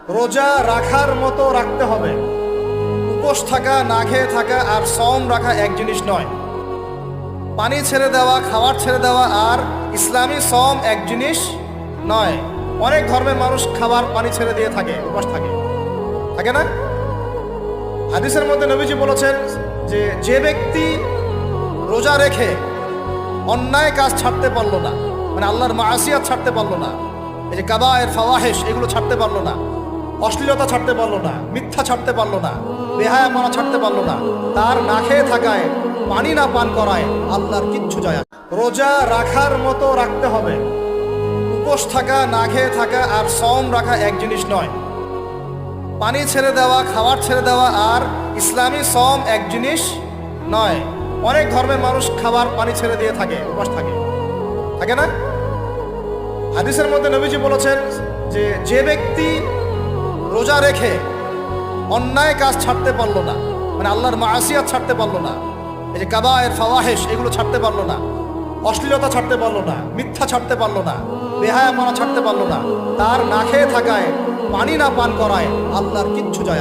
রোজা রাখার মতো রাখতে হবে। উপোস থাকা, না খেয়ে থাকা আর সওম রাখা এক জিনিস নয়। পানি ছেড়ে দেওয়া, খাবার ছেড়ে দেওয়া আর ইসলামী সওম এক জিনিস নয়। অনেক ধর্মের মানুষ খাবার পানি ছেড়ে দিয়ে থাকে, উপোস থাকে, থাকে না? হাদিসের মধ্যে নবীজি বলেছেন যে যে ব্যক্তি রোজা রেখে অন্যায় কাজ ছাড়তে পারলো না, মানে আল্লাহর মাসিয়াত ছাড়তে পারলো না, এই যে কাবায়ের ফাওয়াহিশ এগুলো ছাড়তে পারলো না, অশ্লীলতা ছাড়তে পারলো না, মিথ্যা ছাড়তে পারলো না, বেহায়াপনা ছাড়তে পারলো না, তার না খেয়ে থাকায়, পানি না পান করায় আল্লাহর কিচ্ছু যায় আসে না। রোজা রাখার মতো রাখতে হবে। উপোস থাকা, না খেয়ে থাকা আর সওম রাখা এক জিনিস নয়। পানি ছেড়ে দেওয়া, খাবার ছেড়ে দেওয়া আর ইসলামী সওম এক জিনিস নয়। অনেক ধর্মের মানুষ খাবার পানি ছেড়ে দিয়ে থাকে, উপোস থাকে, থাকে না? হাদিসের মধ্যে নবীজি বলেছেন যে যে ব্যক্তি রোজা রেখে অন্যায় কাজ ছাড়তে পারলো না, মানে আল্লাহর মাসিয়াত ছাড়তে পারলো না, এই যে কাবায়ের ফাওয়াহিশ এগুলো ছাড়তে পারলো না, অশ্লীলতা ছাড়তে পারলো না, মিথ্যা ছাড়তে পারলো না, বেহায়াপনা ছাড়তে পারলো না, তার না খেয়ে থাকায়, পানি না পান করায় আল্লাহর কিচ্ছু যায় আসে না।